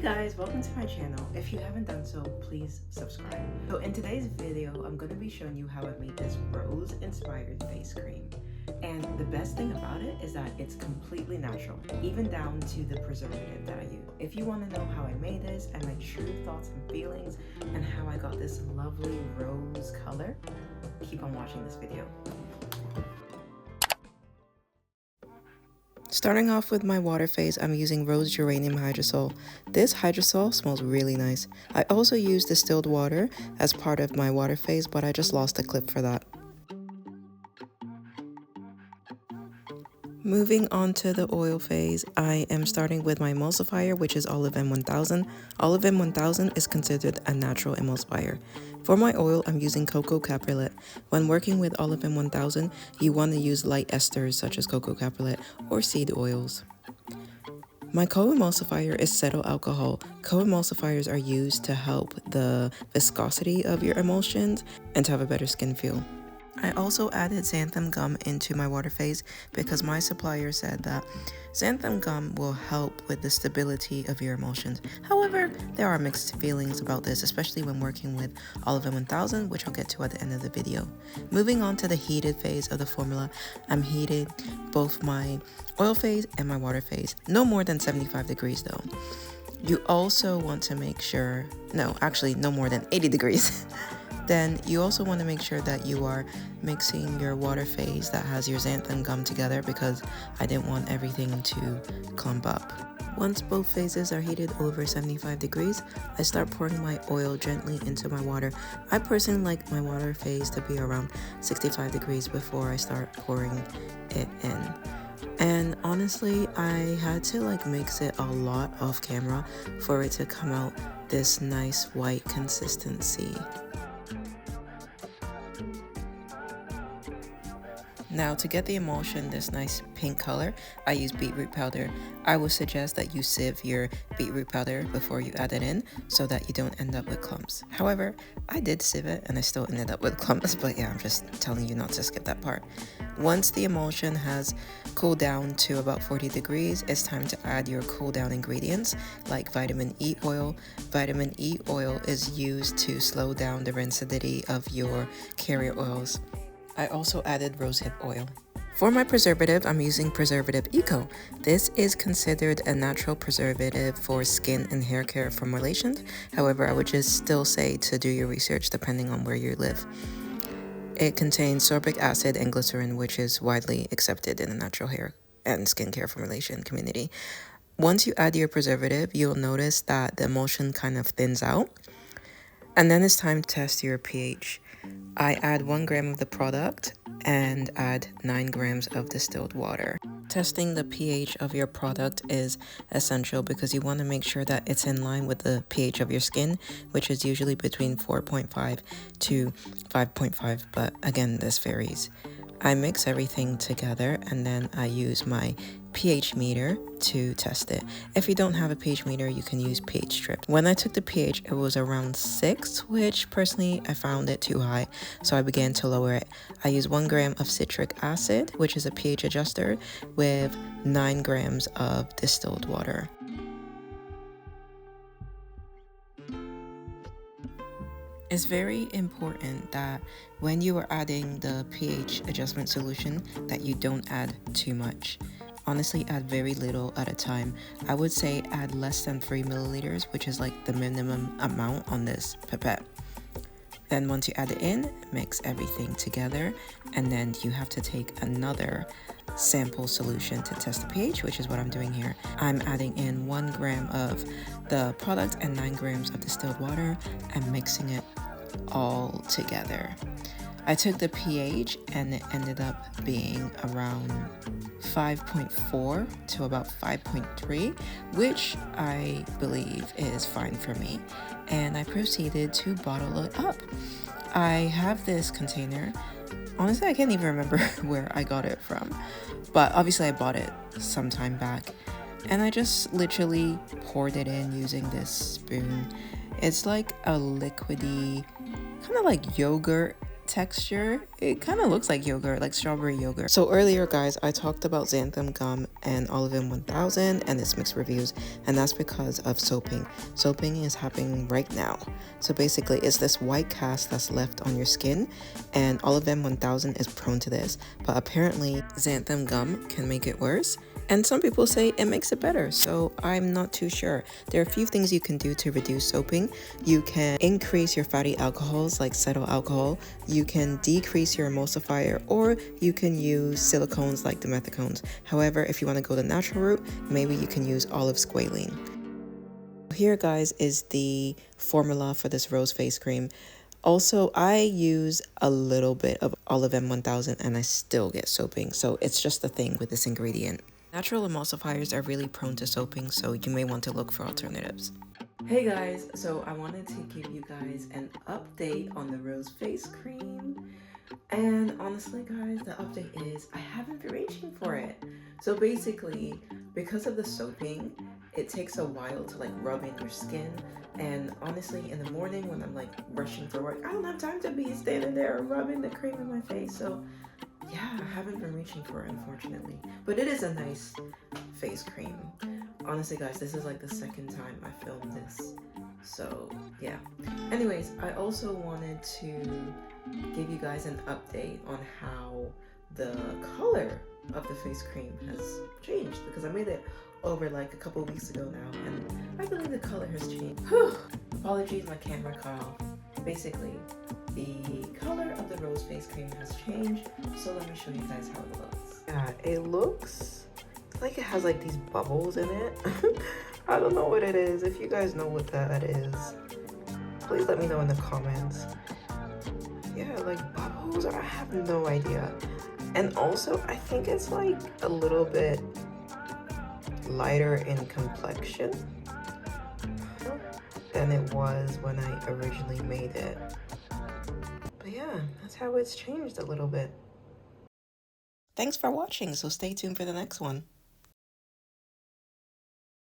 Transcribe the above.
guys, welcome to my channel. If you haven't done so, please subscribe. So in today's video, I'm going to be showing you how I made this rose inspired face cream. And the best thing about it is that it's completely natural, even down to the preservative that I use. If you want to know how I made this and my true thoughts and feelings and how I got this lovely rose color, keep on watching this video. Starting off with my water phase, I'm using Rose Geranium Hydrosol. This hydrosol smells really nice. I also use distilled water as part of my water phase, but I just lost a clip for that. Moving on to the oil phase, I am starting with my emulsifier, which is Olive M1000. Olive M1000 is considered a natural emulsifier. For my oil, I'm using cocoa caprylate. When working with Olive M1000, you want to use light esters such as cocoa caprylate or seed oils. My co-emulsifier is cetyl alcohol. Co-emulsifiers are used to help the viscosity of your emulsions and to have a better skin feel. I also added xanthan gum into my water phase because my supplier said that xanthan gum will help with the stability of your emulsions. However, there are mixed feelings about this, especially when working with Olive M1000, which I'll get to at the end of the video. Moving on to the heated phase of the formula, I'm heating both my oil phase and my water phase. No more than 75 degrees though. You also want to make sure, no more than 80 degrees. Then you also want to make sure that you are mixing your water phase that has your xanthan gum together because I didn't want everything to clump up. Once both phases are heated over 75 degrees, I start pouring my oil gently into my water. I personally like my water phase to be around 65 degrees before I start pouring it in. And honestly, I had to mix it a lot off camera for it to come out this nice white consistency. Now to get the emulsion this nice pink color, I use beetroot powder. I would suggest that you sieve your beetroot powder before you add it in so that you don't end up with clumps. However, I did sieve it and I still ended up with clumps, but yeah, I'm just telling you not to skip that part. Once the emulsion has cooled down to about 40 degrees, it's time to add your cool down ingredients like vitamin E oil. Vitamin E oil is used to slow down the rancidity of your carrier oils. I also added rosehip oil. For my preservative, I'm using Preservative Eco. This is considered a natural preservative for skin and hair care formulations. However, I would just still say to do your research depending on where you live. It contains sorbic acid and glycerin, which is widely accepted in the natural hair and skincare formulation community. Once you add your preservative, you'll notice that the emulsion kind of thins out. And then it's time to test your pH. I add 1 gram of the product and add 9 grams of distilled water. Testing the pH of your product is essential because you want to make sure that it's in line with the pH of your skin, which is usually between 4.5 to 5.5, but again, this varies. I mix everything together and then I use my pH meter to test it. If you don't have a pH meter, you can use pH strip. When I took the pH, it was around 6, which personally I found it too high, so I began to lower it. I use 1 gram of citric acid, which is a pH adjuster, with 9 grams of distilled water. It's very important that when you are adding the pH adjustment solution that you don't add too much. Honestly, add very little at a time. I would say add less than 3 milliliters, which is like the minimum amount on this pipette. Then once you add it in, mix everything together, and then you have to take another sample solution to test the pH, which is what I'm doing here. I'm adding in 1 gram of the product and 9 grams of distilled water and mixing it all together. I took the pH and it ended up being around 5.4 to about 5.3, which I believe is fine for me. And I proceeded to bottle it up. I have this container. Honestly, I can't even remember where I got it from, but obviously I bought it some time back. And I just literally poured it in using this spoon. It's like a liquidy, kind of like yogurt texture, it kind of looks like yogurt, like strawberry yogurt. So earlier, guys, I talked about xanthan gum and Olivine 1000 and its mixed reviews, and that's because of soaping. Soaping is happening right now. So basically, it's this white cast that's left on your skin, and Olivine 1000 is prone to this, but apparently xanthan gum can make it worse. And some people say it makes it better, so I'm not too sure. There are a few things you can do to reduce soaping. You can increase your fatty alcohols like cetyl alcohol, you can decrease your emulsifier, or you can use silicones like dimethicones. However, if you want to go the natural route, maybe you can use olive squalene. Here, guys, is the formula for this rose face cream. Also, I use a little bit of Olivine 1000 and I still get soaping, so it's just a thing with this ingredient. Natural emulsifiers are really prone to soaping, so you may want to look for alternatives. Hey guys, so I wanted to give you guys an update on the rose face cream. And honestly, guys, the update is I haven't been reaching for it. So basically, because of the soaping, it takes a while to like rub in your skin. And honestly, in the morning when I'm like rushing for work, I don't have time to be standing there rubbing the cream in my face. So yeah, I haven't been reaching for it, unfortunately. But it is a nice face cream. Honestly, guys, this is like the second time I filmed this. So yeah. Anyways, I also wanted to give you guys an update on how the color of the face cream has changed, because I made it over like a couple weeks ago now, and I believe the color has changed. Whew. Apologies, my camera cut off. Basically, the color of the rose face cream has changed, so let me show you guys how it looks. Yeah, it looks like it has like these bubbles in it. I don't know what it is. If you guys know what that is, please let me know in the comments. Yeah, like bubbles, I have no idea. And also, I think it's like a little bit lighter in complexion than it was when I originally made it. But yeah, that's how it's changed a little bit. Thanks for watching, so stay tuned for the next one.